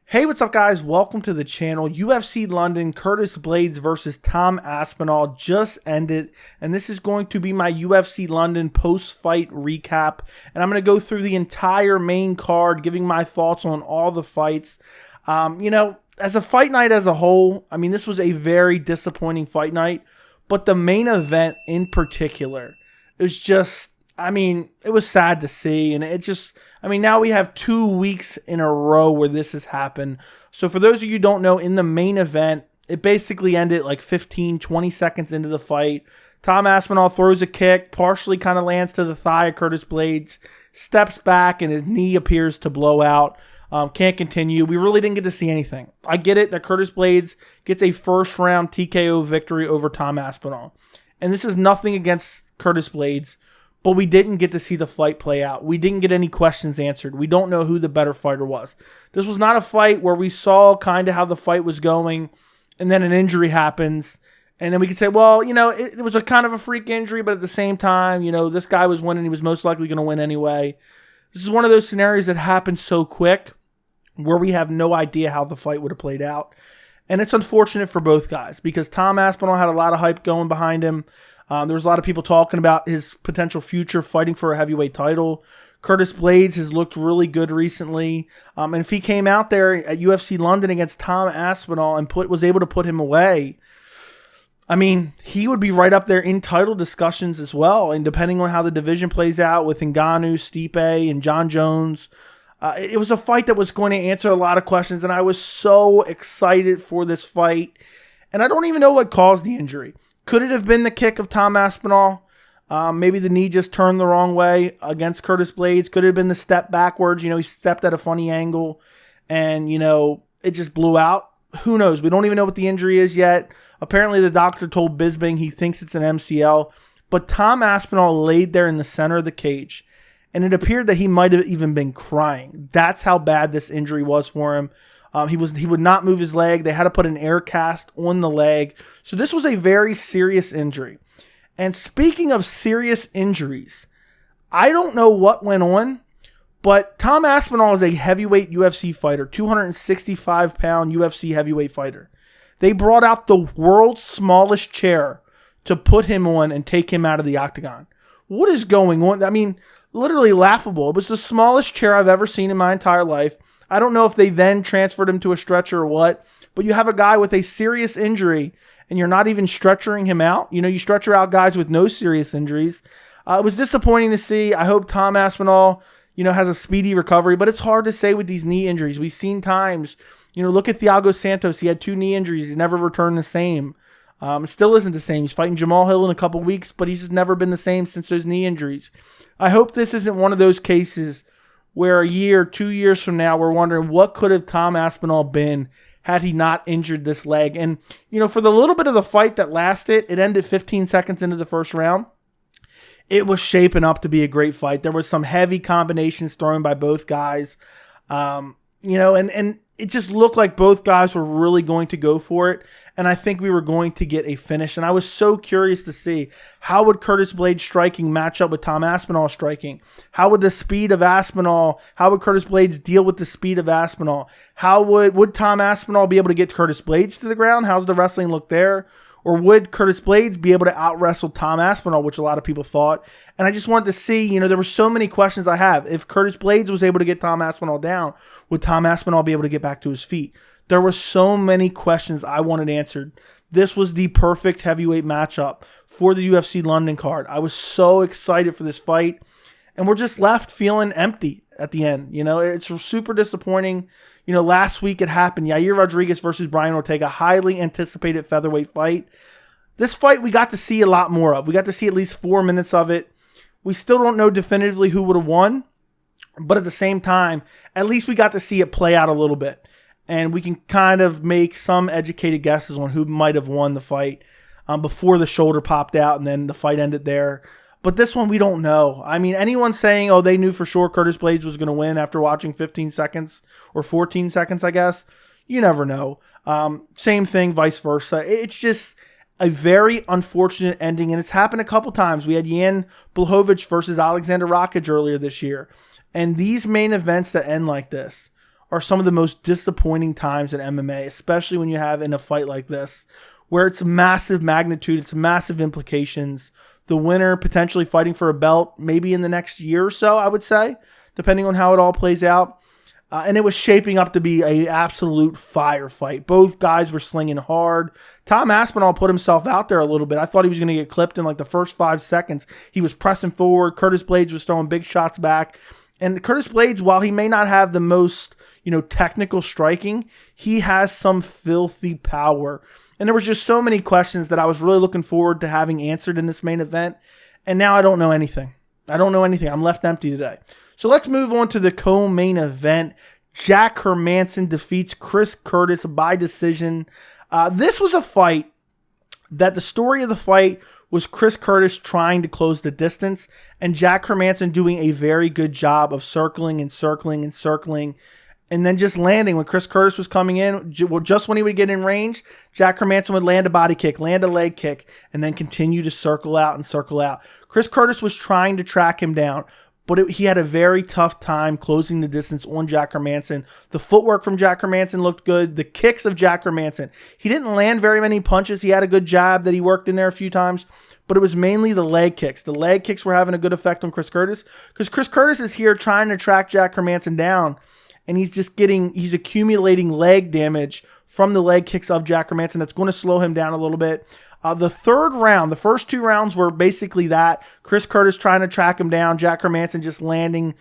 Hey, what's up, guys? Welcome to the channel. UFC London, Curtis Blaydes versus Tom Apsinall just ended, and this is going to be my UFC London post-fight recap, and I'm going to go through the entire main card, giving my thoughts on all the fights. As a fight night as a whole, this was a very disappointing fight night, but the main event in particular is just, it was sad to see, and now we have 2 weeks in a row where this has happened. So for those of you who don't know, in the main event, it basically ended like 15, 20 seconds into the fight. Tom Apsinall throws a kick, partially kind of lands to the thigh of Curtis Blaydes, steps back, and his knee appears to blow out. Can't continue. We really didn't get to see anything. I get it that Curtis Blaydes gets a first-round TKO victory over Tom Apsinall. And this is nothing against Curtis Blaydes, but we didn't get to see the fight play out. We didn't get any questions answered. We don't know who the better fighter was. This was not a fight where we saw kind of how the fight was going, and then an injury happens, and then we could say, well, it was a kind of a freak injury, but at the same time, this guy was winning. He was most likely going to win anyway. This is one of those scenarios that happens so quick where we have no idea how the fight would have played out. And it's unfortunate for both guys because Tom Apsinall had a lot of hype going behind him. There was a lot of people talking about his potential future fighting for a heavyweight title. Curtis Blaydes has looked really good recently. And if he came out there at UFC London against Tom Apsinall and was able to put him away, he would be right up there in title discussions as well. And depending on how the division plays out with Ngannou, Stipe, and John Jones, it was a fight that was going to answer a lot of questions. And I was so excited for this fight. And I don't even know what caused the injury. Could it have been the kick of Tom Apsinall? Maybe the knee just turned the wrong way against Curtis Blaydes. Could it have been the step backwards? He stepped at a funny angle and, it just blew out. Who knows? We don't even know what the injury is yet. Apparently, the doctor told Bisping he thinks it's an MCL. But Tom Apsinall laid there in the center of the cage, and it appeared that he might have even been crying. That's how bad this injury was for him. He would not move his leg. They had to put an air cast on the leg. So this was a very serious injury. And speaking of serious injuries, I don't know what went on, but Tom Apsinall is a heavyweight UFC fighter, 265-pound UFC heavyweight fighter. They brought out the world's smallest chair to put him on and take him out of the octagon. What is going on? Literally laughable. It was the smallest chair I've ever seen in my entire life. I don't know if they then transferred him to a stretcher or what, but you have a guy with a serious injury and you're not even stretchering him out. You stretcher out guys with no serious injuries. It was disappointing to see. I hope Tom Apsinall, has a speedy recovery, but it's hard to say with these knee injuries. We've seen times, look at Thiago Santos. He had 2 knee injuries. He's never returned the same. Still isn't the same. He's fighting Jamal Hill in a couple weeks, but he's just never been the same since those knee injuries. I hope this isn't one of those cases where a year, 2 years from now, we're wondering what could have Tom Apsinall been had he not injured this leg. And, for the little bit of the fight that lasted, it ended 15 seconds into the first round. It was shaping up to be a great fight. There was some heavy combinations thrown by both guys. And it just looked like both guys were really going to go for it. And I think we were going to get a finish. And I was so curious to see how would Curtis Blaydes striking match up with Tom Apsinall striking? How would the speed of Aspinall, how would Curtis Blaydes deal with the speed of Aspinall? How would Tom Apsinall be able to get Curtis Blaydes to the ground? How's the wrestling look there? Or would Curtis Blaydes be able to out-wrestle Tom Apsinall, which a lot of people thought? And I just wanted to see, there were so many questions I have. If Curtis Blaydes was able to get Tom Apsinall down, would Tom Apsinall be able to get back to his feet? There were so many questions I wanted answered. This was the perfect heavyweight matchup for the UFC London card. I was so excited for this fight, and we're just left feeling empty at the end. It's super disappointing. Last week it happened. Yair Rodriguez versus Brian Ortega, highly anticipated featherweight fight. This fight we got to see a lot more of. We got to see at least 4 minutes of it. We still don't know definitively who would have won, but at the same time, at least we got to see it play out a little bit. And we can kind of make some educated guesses on who might have won the fight before the shoulder popped out and then the fight ended there. But this one, we don't know. Anyone saying, oh, they knew for sure Curtis Blaydes was going to win after watching 15 seconds or 14 seconds, I guess. You never know. Same thing, vice versa. It's just a very unfortunate ending, and it's happened a couple times. We had Jan Blachowicz versus Alexander Rakic earlier this year. And these main events that end like this are some of the most disappointing times in MMA, especially when you have in a fight like this, where it's massive magnitude, it's massive implications. The winner potentially fighting for a belt maybe in the next year or so, I would say, depending on how it all plays out. And it was shaping up to be an absolute firefight. Both guys were slinging hard. Tom Apsinall put himself out there a little bit. I thought he was going to get clipped in like the first 5 seconds. He was pressing forward. Curtis Blaydes was throwing big shots back. And Curtis Blaydes, while he may not have the most, technical striking, he has some filthy power. And there was just so many questions that I was really looking forward to having answered in this main event. And now I don't know anything. I'm left empty today. So let's move on to the co-main event. Jack Hermansson defeats Chris Curtis by decision. This was a fight that the story of the fight was Chris Curtis trying to close the distance and Jack Hermansson doing a very good job of circling and then just landing. When Chris Curtis was coming in, just when he would get in range, Jack Hermansson would land a body kick, land a leg kick, and then continue to circle out. Chris Curtis was trying to track him down, but he had a very tough time closing the distance on Jack Hermansson. The footwork from Jack Hermansson looked good. The kicks of Jack Hermansson. He didn't land very many punches. He had a good jab that he worked in there a few times, but it was mainly the leg kicks. The leg kicks were having a good effect on Chris Curtis because Chris Curtis is here trying to track Jack Hermansson down, and he's accumulating leg damage from the leg kicks of Jack Hermansson. That's going to slow him down a little bit. The third round, the first 2 rounds were basically that. Chris Curtis trying to track him down. Jack Hermansson just landing,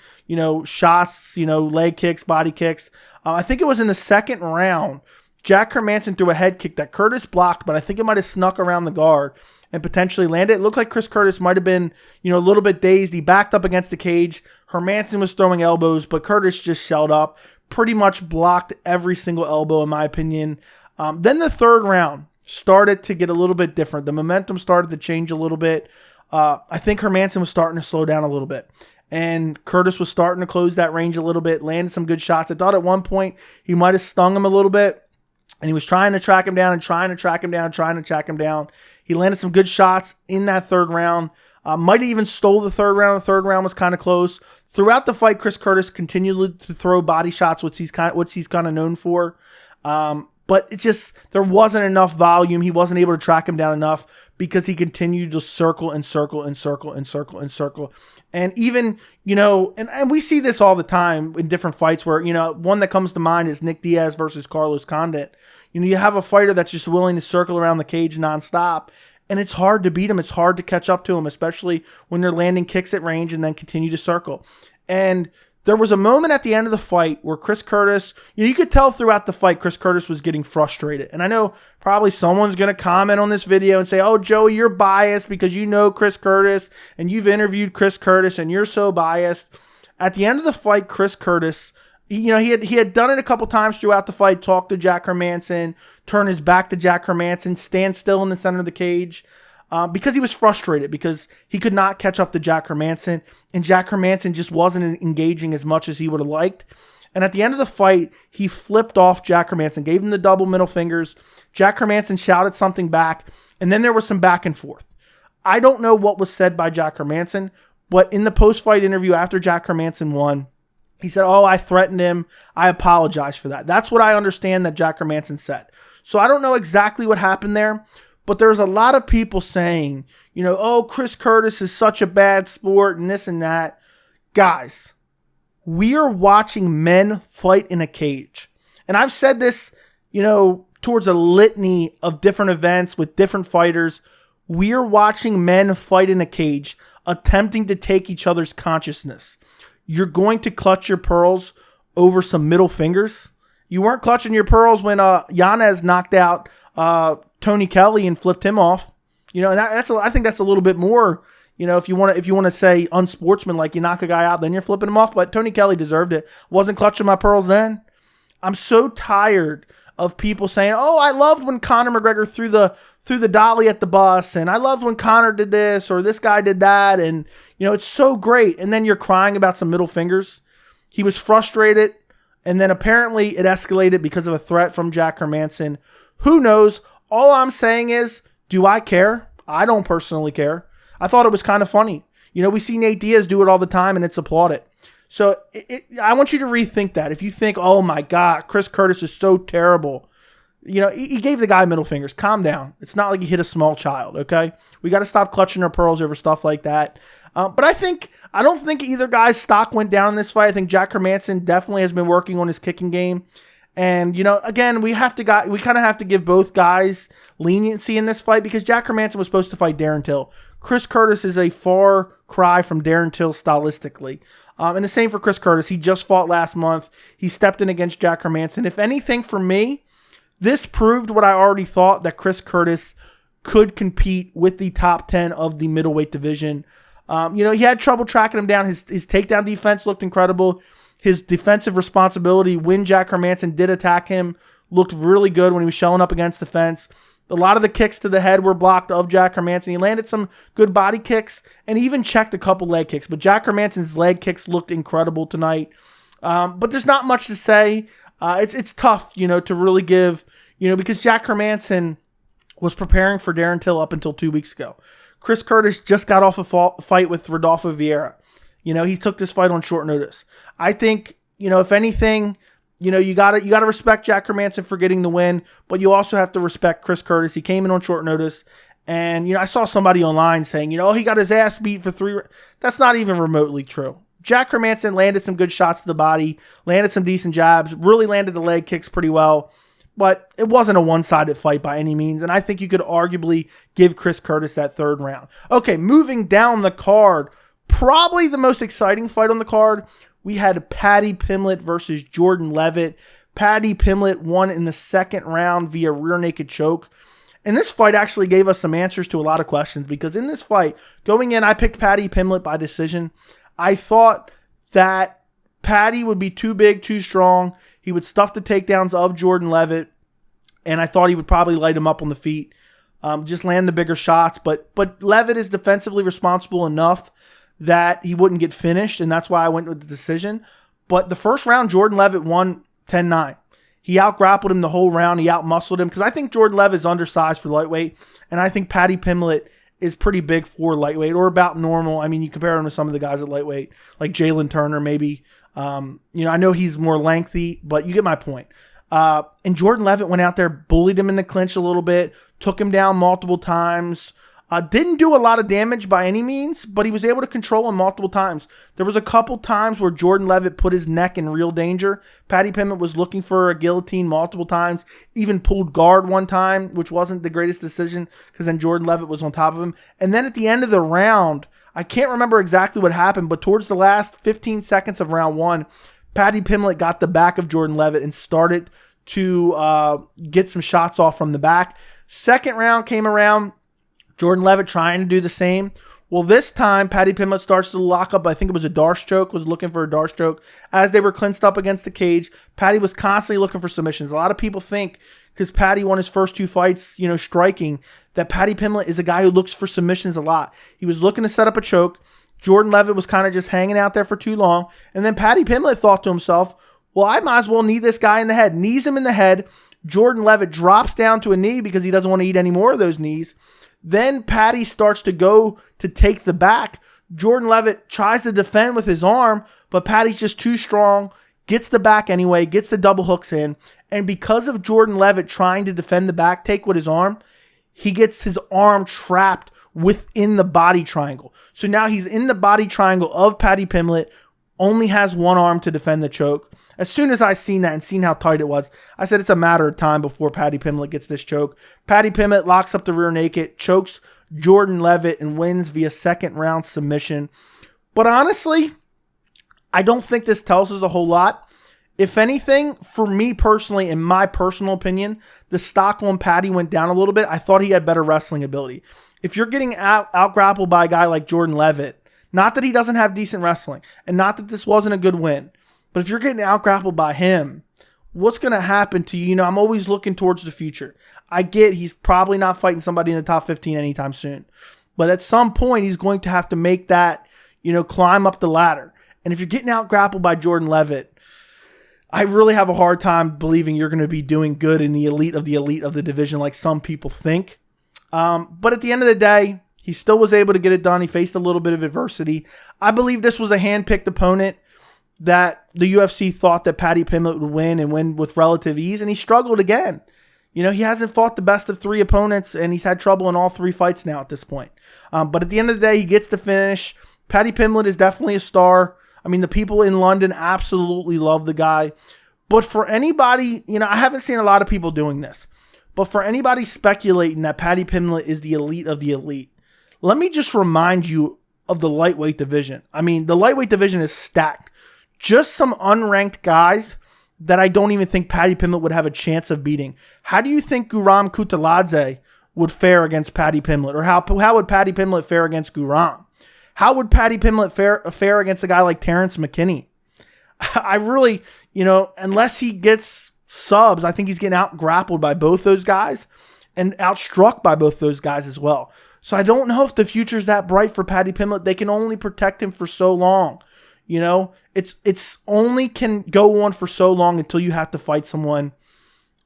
shots, leg kicks, body kicks. I think it was in the second round, Jack Hermansson threw a head kick that Curtis blocked, but I think it might have snuck around the guard and potentially landed. It looked like Chris Curtis might have been, a little bit dazed. He backed up against the cage. Hermansson was throwing elbows, but Curtis just shelled up. Pretty much blocked every single elbow, in my opinion. Then the third round started to get a little bit different. The momentum started to change a little bit. I think Hermansson was starting to slow down a little bit. And Curtis was starting to close that range a little bit, landed some good shots. I thought at one point he might have stung him a little bit. And he was trying to track him down and trying to track him down. He landed some good shots in that third round. Might have even stole the third round. The third round was kind of close. Throughout the fight, Chris Curtis continued to throw body shots, which he's kind of known for. But it just, there wasn't enough volume. He wasn't able to track him down enough because he continued to circle. And even, and we see this all the time in different fights where, one that comes to mind is Nick Diaz versus Carlos Condit. You have a fighter that's just willing to circle around the cage nonstop. And it's hard to beat him. It's hard to catch up to him, especially when they're landing kicks at range and then continue to circle. And there was a moment at the end of the fight where Chris Curtis, you could tell throughout the fight, Chris Curtis was getting frustrated. And I know probably someone's going to comment on this video and say, oh, Joey, you're biased because you know Chris Curtis and you've interviewed Chris Curtis and you're so biased. At the end of the fight, Chris Curtis, he had done it a couple times throughout the fight, talk to Jack Hermansson, turn his back to Jack Hermansson, stand still in the center of the cage because he was frustrated because he could not catch up to Jack Hermansson, and Jack Hermansson just wasn't engaging as much as he would have liked. And at the end of the fight, he flipped off Jack Hermansson, gave him the double middle fingers. Jack Hermansson shouted something back, and then there was some back and forth. I don't know what was said by Jack Hermansson, but in the post-fight interview after Jack Hermansson won, he said, oh, I threatened him. I apologize for that. That's what I understand that Jack Hermansson said. So I don't know exactly what happened there, but there's a lot of people saying, oh, Chris Curtis is such a bad sport and this and that. Guys, we are watching men fight in a cage. And I've said this, towards a litany of different events with different fighters. We are watching men fight in a cage, attempting to take each other's consciousness. You're going to clutch your pearls over some middle fingers. You weren't clutching your pearls when Yanez knocked out Tony Kelly and flipped him off. And I think that's a little bit more. If you want to say unsportsmanlike, you knock a guy out, then you're flipping him off. But Tony Kelly deserved it. Wasn't clutching my pearls then. I'm so tired of people saying, "Oh, I loved when Conor McGregor threw the dolly at the bus, and I loved when Conor did this or this guy did that, and it's so great." And then you're crying about some middle fingers. He was frustrated, and then apparently it escalated because of a threat from Jack Hermansson. Who knows? All I'm saying is, do I care? I don't personally care. I thought it was kind of funny. We see Nate Diaz do it all the time, and it's applauded. So I want you to rethink that. If you think, oh my God, Chris Curtis is so terrible, he gave the guy middle fingers. Calm down. It's not like he hit a small child, okay? We got to stop clutching our pearls over stuff like that. But I don't think either guy's stock went down in this fight. I think Jack Hermansson definitely has been working on his kicking game. And, again, we kind of have to give both guys leniency in this fight because Jack Hermansson was supposed to fight Darren Till. Chris Curtis is a far cry from Darren Till stylistically. And the same for Chris Curtis. He just fought last month. He stepped in against Jack Hermansson. If anything, for me, this proved what I already thought, that Chris Curtis could compete with the top 10 of the middleweight division. He had trouble tracking him down. His takedown defense looked incredible. His defensive responsibility when Jack Hermansson did attack him looked really good when he was showing up against the fence. A lot of the kicks to the head were blocked of Jack Hermansson. He landed some good body kicks and he even checked a couple leg kicks. But Jack Hermansson's leg kicks looked incredible tonight. But there's not much to say. It's tough, to really give, because Jack Hermansson was preparing for Darren Till up until 2 weeks ago. Chris Curtis just got off a fight with Rodolfo Vieira. He took this fight on short notice. I think, if anything, you gotta respect Jack Hermansson for getting the win, but you also have to respect Chris Curtis. He came in on short notice, and I saw somebody online saying, he got his ass beat for 3. That's not even remotely true. Jack Hermansson landed some good shots to the body, landed some decent jabs, really landed the leg kicks pretty well, but it wasn't a one-sided fight by any means, and I think you could arguably give Chris Curtis that third round. Okay, moving down the card, probably the most exciting fight on the card, we had Paddy Pimblett versus Jordan Leavitt. Paddy Pimblett won in the second round via rear naked choke. And this fight actually gave us some answers to a lot of questions because in this fight, going in, I picked Paddy Pimblett by decision. I thought that Paddy would be too big, too strong. He would stuff the takedowns of Jordan Leavitt, and I thought he would probably light him up on the feet, just land the bigger shots. But Leavitt is defensively responsible enough that he wouldn't get finished, and that's why I went with the decision. But the first round, Jordan Leavitt won 10-9. He out-grappled him the whole round. He out-muscled him because I think Jordan Leavitt is undersized for lightweight, and I think Paddy Pimblett is pretty big for lightweight or about normal. I mean, you compare him to some of the guys at lightweight, like Jalen Turner maybe. I know he's more lengthy, but you get my point. And Jordan Leavitt went out there, bullied him in the clinch a little bit, took him down multiple times. Didn't do a lot of damage by any means, but he was able to control him multiple times. There was a couple times where Jordan Leavitt put his neck in real danger. Paddy Pimblett was looking for a guillotine multiple times, even pulled guard one time, which wasn't the greatest decision because then Jordan Leavitt was on top of him. And then at the end of the round, I can't remember exactly what happened, but towards the last 15 seconds of round one, Paddy Pimblett got the back of Jordan Leavitt and started to get some shots off from the back. Second round came around. Jordan Leavitt trying to do the same. Well, this time, Paddy Pimblett starts to lock up. I think it was a Darce choke, was looking for a Darce choke. As they were clinched up against the cage, Paddy was constantly looking for submissions. A lot of people think, because Paddy won his first 2 fights, striking, that Paddy Pimblett is a guy who looks for submissions a lot. He was looking to set up a choke. Jordan Leavitt was kind of just hanging out there for too long. And then Paddy Pimblett thought to himself, well, I might as well knee this guy in the head. Knees him in the head. Jordan Leavitt drops down to a knee because he doesn't want to eat any more of those knees. Then Paddy starts to go to take the back. Jordan Leavitt tries to defend with his arm, but Paddy's just too strong, gets the back anyway, gets the double hooks in. And because of Jordan Leavitt trying to defend the back take with his arm, he gets his arm trapped within the body triangle. So now he's in the body triangle of Paddy Pimblett, only has one arm to defend the choke. As soon as I seen that and seen how tight it was, I said it's a matter of time before Paddy Pimblett gets this choke. Paddy Pimblett locks up the rear naked, chokes Jordan Leavitt, and wins via second round submission. But honestly, I don't think this tells us a whole lot. If anything, for me personally, in my personal opinion, the stock on Paddy went down a little bit. I thought he had better wrestling ability. If you're getting out-grappled by a guy like Jordan Leavitt, not that he doesn't have decent wrestling, and not that this wasn't a good win, but if you're getting out-grappled by him, what's going to happen to you? I'm always looking towards the future. I get he's probably not fighting somebody in the top 15 anytime soon, but at some point he's going to have to make that, climb up the ladder. And if you're getting out-grappled by Jordan Leavitt, I really have a hard time believing you're going to be doing good in the elite of the division like some people think. But at the end of the day, he still was able to get it done. He faced a little bit of adversity. I believe this was a hand-picked opponent. that the UFC thought that Paddy Pimblett would win and win with relative ease, and he struggled again. He hasn't fought the best of 3 opponents, and he's had trouble in all 3 fights now at this point. But at the end of the day, he gets the finish. Paddy Pimblett is definitely a star. I mean, the people in London absolutely love the guy. But for anybody, I haven't seen a lot of people doing this, but for anybody speculating that Paddy Pimblett is the elite of the elite, let me just remind you of the lightweight division. I mean, the lightweight division is stacked. Just some unranked guys that I don't even think Paddy Pimblett would have a chance of beating. How do you think Guram Kutateladze would fare against Paddy Pimblett? Or how would Paddy Pimblett fare against Guram? How would Paddy Pimblett fare against a guy like Terrence McKinney? I really, unless he gets subs, I think he's getting out-grappled by both those guys and outstruck by both those guys as well. So I don't know if the future's that bright for Paddy Pimblett. They can only protect him for so long. It's only can go on for so long until you have to fight someone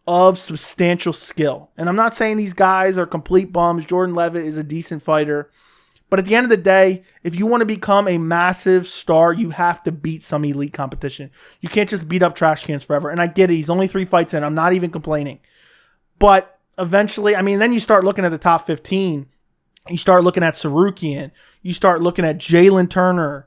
of substantial skill. And I'm not saying these guys are complete bums. Jordan Leavitt is a decent fighter. But at the end of the day, if you want to become a massive star, you have to beat some elite competition. You can't just beat up trash cans forever. And I get it. He's only 3 fights in. I'm not even complaining. But eventually, then you start looking at the top 15. You start looking at Sarukian. You start looking at Jalen Turner.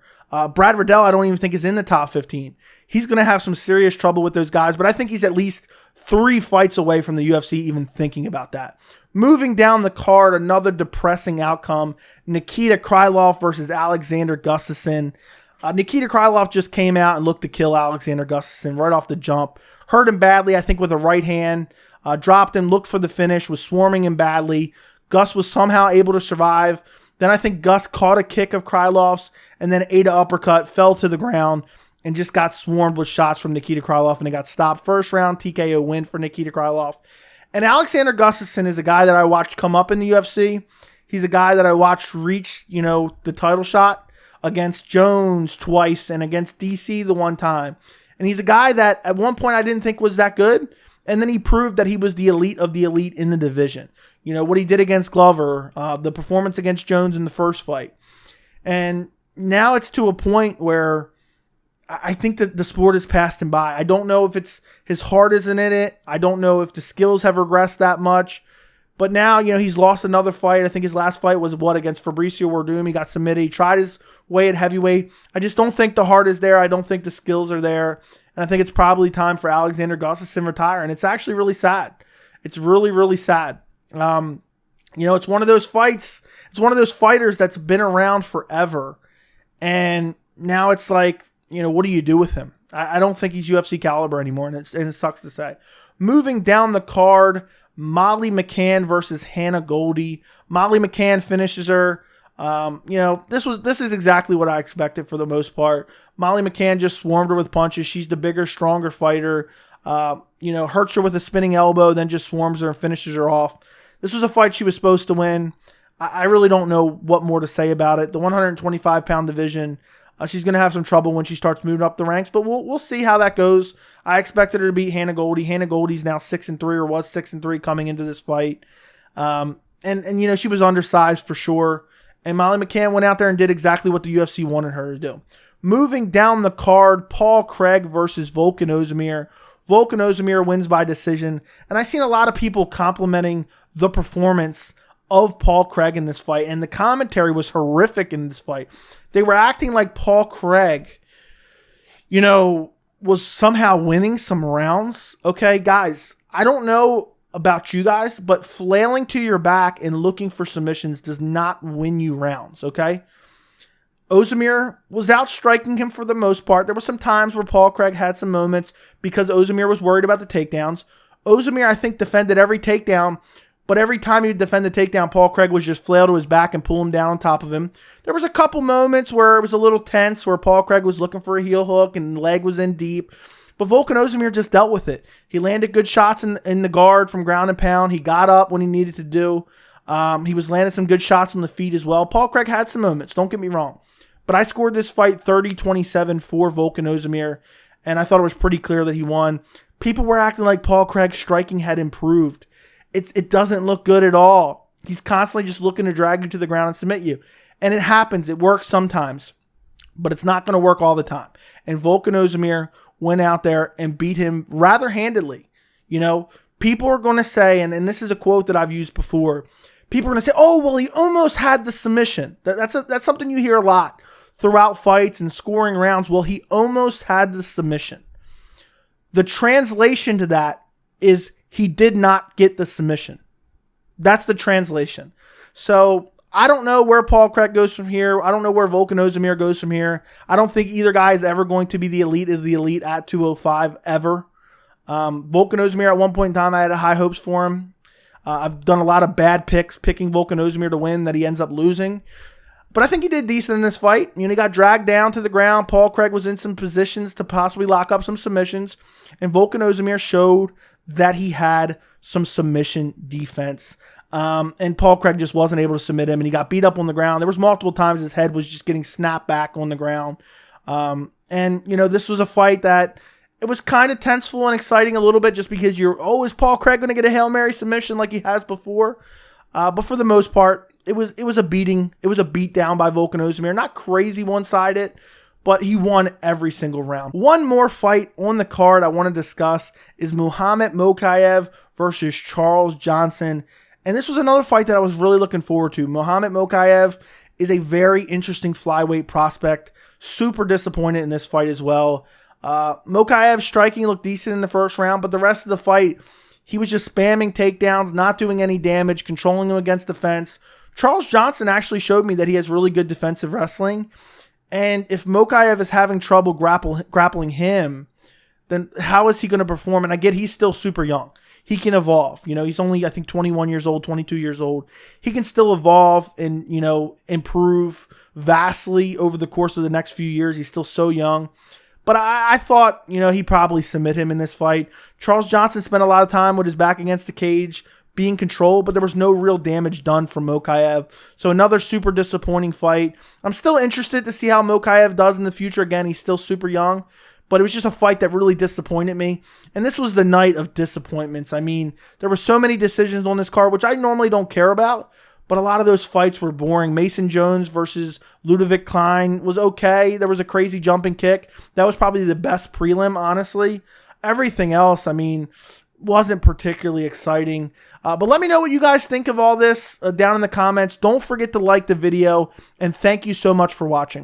Brad Riddell, I don't even think is in the top 15. He's going to have some serious trouble with those guys, but I think he's at least 3 fights away from the UFC even thinking about that. Moving down the card, another depressing outcome. Nikita Krylov versus Alexander Gustafsson. Nikita Krylov just came out and looked to kill Alexander Gustafsson right off the jump. Hurt him badly, I think, with a right hand. Dropped him, looked for the finish, was swarming him badly. Gus was somehow able to survive. Then I think Gus caught a kick of Krylov's and then ate an uppercut, fell to the ground, and just got swarmed with shots from Nikita Krylov, and it got stopped. First round TKO win for Nikita Krylov. And Alexander Gustafsson is a guy that I watched come up in the UFC. He's a guy that I watched reach, the title shot against Jones twice and against DC the one time. And he's a guy that at one point I didn't think was that good. And then he proved that he was the elite of the elite in the division. What he did against Glover, the performance against Jones in the first fight. And now it's to a point where I think that the sport has passed him by. I don't know if it's his heart isn't in it. I don't know if the skills have regressed that much. But now, he's lost another fight. I think his last fight was against Fabricio Werdum. He got submitted. He tried his way at heavyweight. I just don't think the heart is there. I don't think the skills are there. And I think it's probably time for Alexander Gustafsson to retire. And it's actually really sad. It's really, really sad. It's one of those fights. It's one of those fighters that's been around forever. And now it's like, what do you do with him? I don't think he's UFC caliber anymore, and it sucks to say. Moving down the card, Molly McCann versus Hannah Goldie. Molly McCann finishes her. This is exactly what I expected for the most part. Molly McCann just swarmed her with punches. She's the bigger, stronger fighter. Hurts her with a spinning elbow, then just swarms her and finishes her off. This was a fight she was supposed to win. I really don't know what more to say about it. The 125-pound division, she's going to have some trouble when she starts moving up the ranks, but we'll see how that goes. I expected her to beat Hannah Goldie. Hannah Goldie's now 6-3 or was 6-3 coming into this fight. And she was undersized for sure. And Molly McCann went out there and did exactly what the UFC wanted her to do. Moving down the card, Paul Craig versus Volkan Oezdemir. Volkan Oezdemir wins by decision. And I've seen a lot of people complimenting the performance of Paul Craig in this fight. And the commentary was horrific in this fight. They were acting like Paul Craig, was somehow winning some rounds. Okay, guys, I don't know about you guys, but flailing to your back and looking for submissions does not win you rounds, okay? Oezdemir was outstriking him for the most part. There were some times where Paul Craig had some moments because Oezdemir was worried about the takedowns. Oezdemir, I think, defended every takedown, but every time he would defend the takedown, Paul Craig was just flail to his back and pull him down on top of him. There was a couple moments where it was a little tense, where Paul Craig was looking for a heel hook and the leg was in deep. But Volkan Oezdemir just dealt with it. He landed good shots in the guard from ground and pound. He got up when he needed to do. He was landing some good shots on the feet as well. Paul Craig had some moments, don't get me wrong. But I scored this fight 30-27 for Volkan Oezdemir, and I thought it was pretty clear that he won. People were acting like Paul Craig's striking had improved. It doesn't look good at all. He's constantly just looking to drag you to the ground and submit you. And it happens. It works sometimes. but it's not going to work all the time. And Volkan Oezdemir went out there and beat him rather handedly. You know, people are going to say, and this is a quote that I've used before, people are going to say, oh, well, he almost had the submission. That's something you hear a lot throughout fights and scoring rounds. Well, he almost had the submission. The translation to that is he did not get the submission. That's the translation. So I don't know where Paul Craig goes from here. I don't know where Volkan Oezdemir goes from here. I don't think either guy is ever going to be the elite of the elite at 205 ever. Volkan Oezdemir at one point in time, I had high hopes for him. I've done a lot of bad picks, picking Volkan Oezdemir to win that he ends up losing. But I think he did decent in this fight. You know, he got dragged down to the ground. Paul Craig was in some positions to possibly lock up some submissions. And Volkan Oezdemir showed that he had some submission defense. And Paul Craig just wasn't able to submit him, and he got beat up on the ground. There was multiple times his head was just getting snapped back on the ground. And, you know, this was a fight that it was kind of tenseful and exciting a little bit just because is Paul Craig going to get a Hail Mary submission like he has before? But for the most part, it was a beating. It was a beat down by Volkan Oezdemir. Not crazy one-sided, but he won every single round. One more fight on the card I want to discuss is Muhammad Mokaev versus Charles Johnson. And this was another fight that I was really looking forward to. Muhammad Mokaev is a very interesting flyweight prospect. Super disappointed in this fight as well. Mokaev's striking looked decent in the first round, but the rest of the fight, he was just spamming takedowns, not doing any damage, controlling him against the fence. Charles Johnson actually showed me that he has really good defensive wrestling. And if Mokaev is having trouble grappling him, then how is he going to perform? And I get he's still super young. He can evolve. You know, he's only, I think, 21 years old, 22 years old. He can still evolve and, you know, improve vastly over the course of the next few years. He's still so young. But I thought, you know, he'd probably submit him in this fight. Charles Johnson spent a lot of time with his back against the cage, being controlled, but there was no real damage done from Mokaev. So another super disappointing fight. I'm still interested to see how Mokaev does in the future. Again, he's still super young. But it was just a fight that really disappointed me. And this was the night of disappointments. I mean, there were so many decisions on this card, which I normally don't care about. But a lot of those fights were boring. Mason Jones versus Ludovic Klein was okay. There was a crazy jumping kick. That was probably the best prelim, honestly. Everything else, I mean, wasn't particularly exciting. But let me know what you guys think of all this down in the comments. Don't forget to like the video. And thank you so much for watching.